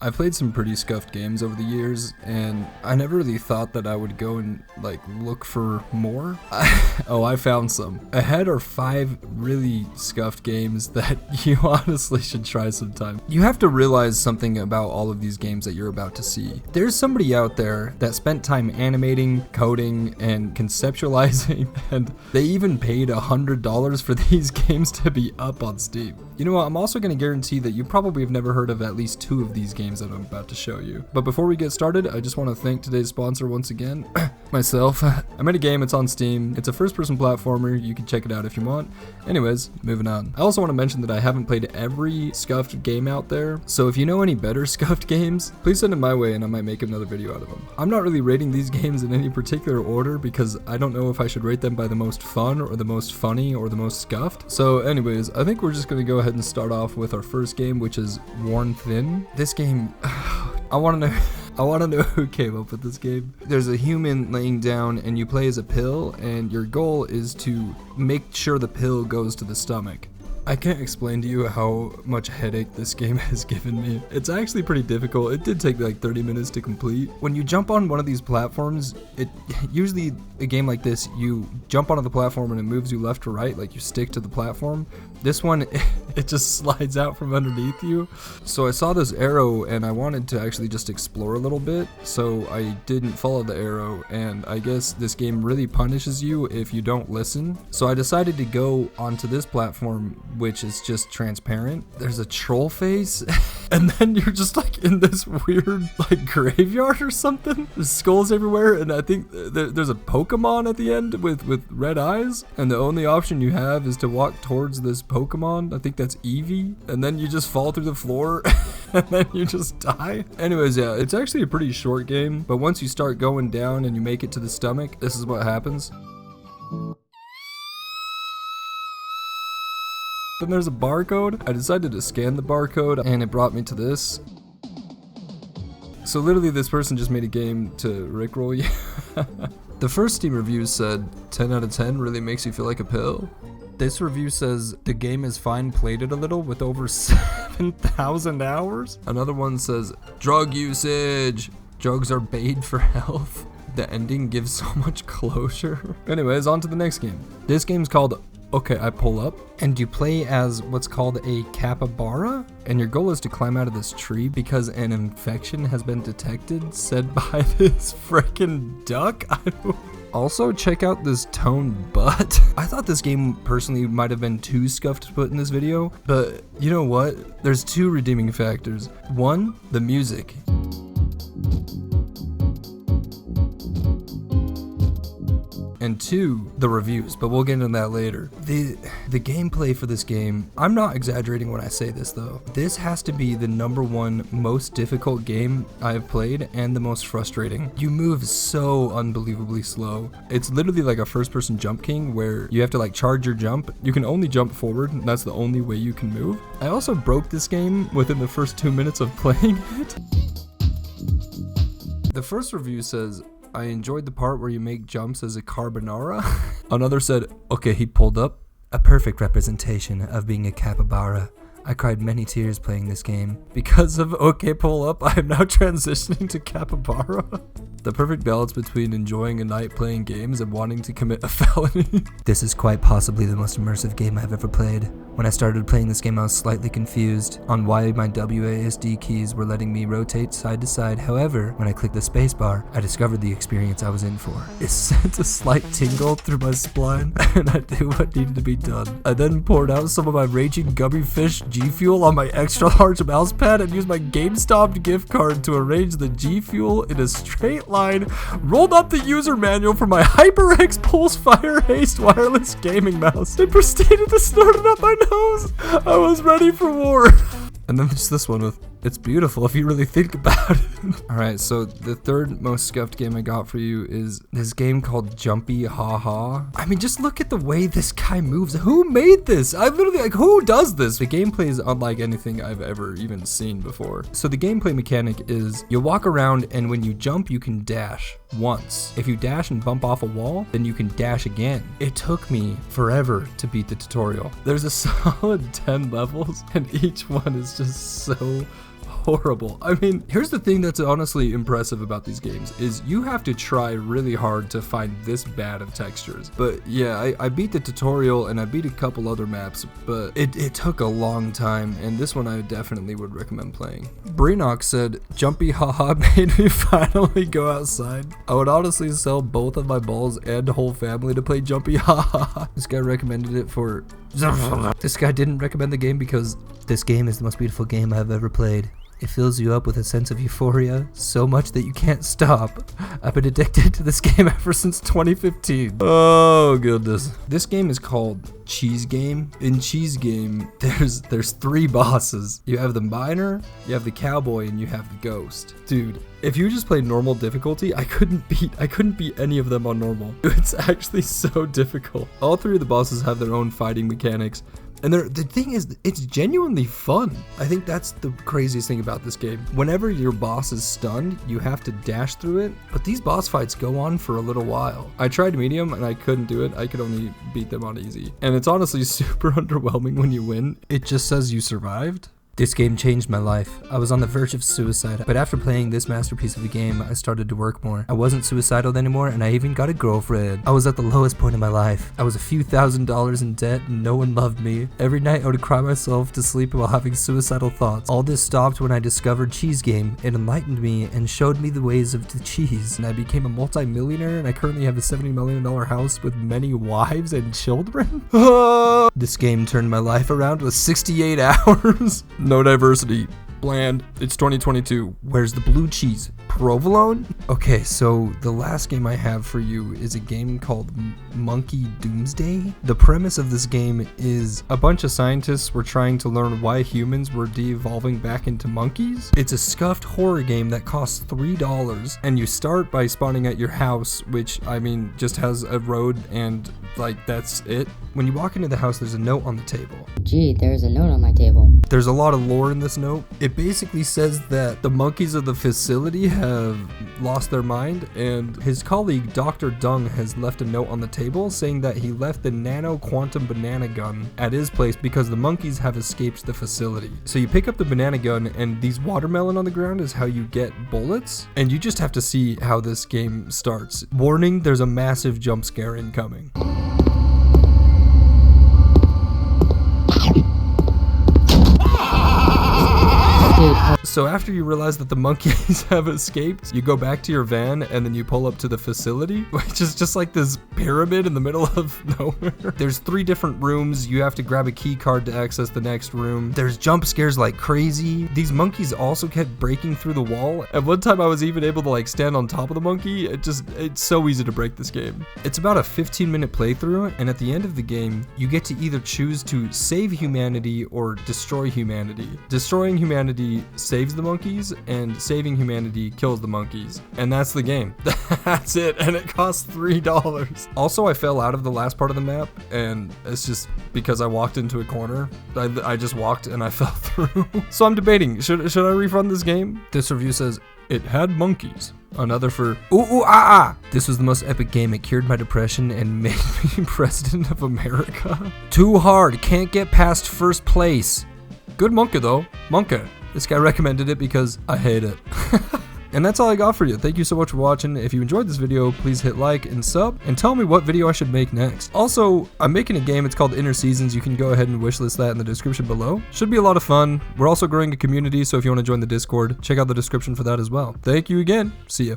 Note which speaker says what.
Speaker 1: I played some pretty scuffed games over the years, and I never really thought that I would go and like look for more. Oh, I found some. Ahead are 5 really scuffed games that you honestly should try sometime. You have to realize something about all of these games that you're about to see. There's somebody out there that spent time animating, coding, and conceptualizing, and they even paid $100 for these games to be up on Steam. You know what, I'm also going to guarantee that you probably have never heard of at least 2 of these games that I'm about to show you. But before we get started, I just want to thank today's sponsor once again, myself. I made a game, it's on Steam, it's a first-person platformer, you can check it out if you want. Anyways, moving on. I also want to mention that I haven't played every scuffed game out there, so if you know any better scuffed games, please send them my way and I might make another video out of them. I'm not really rating these games in any particular order because I don't know if I should rate them by the most fun or the most funny or the most scuffed. So anyways, I think we're just going to go ahead and start off with our first game, which is Worn Thin. This game, I want to know who came up with this game. There's a human laying down and you play as a pill, and your goal is to make sure the pill goes to the stomach. I can't explain to you how much headache this game has given me. It's actually pretty difficult. It did take like 30 minutes to complete. When you jump on one of these platforms, usually a game like this, you jump onto the platform and it moves you left to right, like you stick to the platform. This one, it just slides out from underneath you. So I saw this arrow and I wanted to actually just explore a little bit, so I didn't follow the arrow, and I guess this game really punishes you if you don't listen. So I decided to go onto this platform, which is just transparent. There's a troll face, and then you're just like in this weird like graveyard or something. There's skulls everywhere, and I think there's a Pokemon at the end with red eyes, and the only option you have is to walk towards this Pokemon. I think that's Eevee, and then you just fall through the floor and then you just die. Anyways, yeah, it's actually a pretty short game, but once you start going down and you make it to the stomach, this is what happens. Then there's a barcode. I decided to scan the barcode and it brought me to this. So literally this person just made a game to rickroll you. The first Steam review said 10 out of 10 really makes you feel like a pill. This review says the game is fine, played it a little with over 7,000 hours. Another one says drug usage. Drugs are bad for health. The ending gives so much closure. Anyways, on to the next game. This game's called Okay, I Pull Up, and you play as what's called a capybara, and your goal is to climb out of this tree because an infection has been detected, said by this freaking duck. Also, check out this toned butt. I thought this game personally might have been too scuffed to put in this video, but you know what? There's 2 redeeming factors. 1, the music. And 2, the reviews, but we'll get into that later. The gameplay for this game, I'm not exaggerating when I say this though. This has to be the #1 most difficult game I've played and the most frustrating. You move so unbelievably slow. It's literally like a first-person jump king where you have to like charge your jump. You can only jump forward, and that's the only way you can move. I also broke this game within the first 2 minutes of playing it. The first review says, I enjoyed the part where you make jumps as a carbonara. Another said, okay, he pulled up. A perfect representation of being a capybara. I cried many tears playing this game. Because of okay, pull up, I am now transitioning to capybara. The perfect balance between enjoying a night playing games and wanting to commit a felony. This is quite possibly the most immersive game I've ever played. When I started playing this game, I was slightly confused on why my WASD keys were letting me rotate side to side. However, when I clicked the spacebar, I discovered the experience I was in for. It sent a slight tingle through my spine, and I did what needed to be done. I then poured out some of my raging gummy fish G Fuel on my extra large mouse pad and used my GameStop gift card to arrange the G Fuel in a straight line, rolled up the user manual for my HyperX Pulse Fire Haste wireless gaming mouse, and proceeded to snort it up my nose. I was ready for war. And then there's this one with, it's beautiful if you really think about it. Alright, so the third most scuffed game I got for you is this game called Jumpy Haha. I mean, just look at the way this guy moves. Who made this? I literally, like, who does this? The gameplay is unlike anything I've ever even seen before. So the gameplay mechanic is you walk around and when you jump, you can dash once. If you dash and bump off a wall, then you can dash again. It took me forever to beat the tutorial. There's a solid 10 levels and each one is just so horrible. I mean, here's the thing that's honestly impressive about these games is you have to try really hard to find this bad of textures. But yeah, I beat the tutorial and I beat a couple other maps, but it took a long time, and this one I definitely would recommend playing. Breenox said, Jumpy haha made me finally go outside. I would honestly sell both of my balls and whole family to play Jumpy haha. This guy recommended it for... This guy didn't recommend the game because this game is the most beautiful game I've ever played. It fills you up with a sense of euphoria so much that you can't stop. I've been addicted to this game ever since 2015. Oh goodness. This game is called Cheese Game. In Cheese Game, there's 3 bosses. You have the miner, you have the cowboy, and you have the ghost. Dude, if you just played normal difficulty, I couldn't beat any of them on normal. It's actually so difficult. All 3 of the bosses have their own fighting mechanics. And the thing is, it's genuinely fun. I think that's the craziest thing about this game. Whenever your boss is stunned, you have to dash through it, but these boss fights go on for a little while. I tried medium and I couldn't do it. I could only beat them on easy. And it's honestly super underwhelming when you win. It just says you survived. This game changed my life. I was on the verge of suicide, but after playing this masterpiece of a game, I started to work more. I wasn't suicidal anymore, and I even got a girlfriend. I was at the lowest point in my life. I was a few $1,000s in debt, and no one loved me. Every night I would cry myself to sleep while having suicidal thoughts. All this stopped when I discovered Cheese Game. It enlightened me and showed me the ways of the cheese, and I became a multi-millionaire, and I currently have a $70 million house with many wives and children. This game turned my life around with 68 hours. No diversity. Bland. It's 2022. Where's the blue cheese? Provolone? Okay, so the last game I have for you is a game called Monkey Doomsday. The premise of this game is a bunch of scientists were trying to learn why humans were de-evolving back into monkeys. It's a scuffed horror game that costs $3, and you start by spawning at your house, which, I mean, just has a road and, like, that's it. When you walk into the house, there's a note on the table.
Speaker 2: Gee, there's a note on my table.
Speaker 1: There's a lot of lore in this note. It basically says that the monkeys of the facility have lost their mind, and his colleague Dr. Dung has left a note on the table saying that he left the nano quantum banana gun at his place because the monkeys have escaped the facility. So you pick up the banana gun, and these watermelon on the ground is how you get bullets, and you just have to see how this game starts. Warning, there's a massive jump scare incoming. So after you realize that the monkeys have escaped, you go back to your van and then you pull up to the facility, which is just like this pyramid in the middle of nowhere. There's 3 different rooms. You have to grab a key card to access the next room. There's jump scares like crazy. These monkeys also kept breaking through the wall. At one time I was even able to like stand on top of the monkey. It's so easy to break this game. It's about a 15-minute playthrough, and at the end of the game, you get to either choose to save humanity or destroy humanity. Destroying humanity saves the monkeys, and saving humanity kills the monkeys. And that's the game. That's it, and it costs $3. Also, I fell out of the last part of the map, and it's just because I walked into a corner. I just walked and I fell through. So I'm debating, should I refund this game? This review says, it had monkeys. Another for This was the most epic game. It cured my depression and made me president of America. Too hard, can't get past first place. Good monkey though, monkey. This guy recommended it because I hate it. And that's all I got for you. Thank you so much for watching. If you enjoyed this video, please hit like and sub, and tell me what video I should make next. Also, I'm making a game. It's called Inner Seasons. You can go ahead and wishlist that in the description below. Should be a lot of fun. We're also growing a community, so if you want to join the Discord, check out the description for that as well. Thank you again. See ya.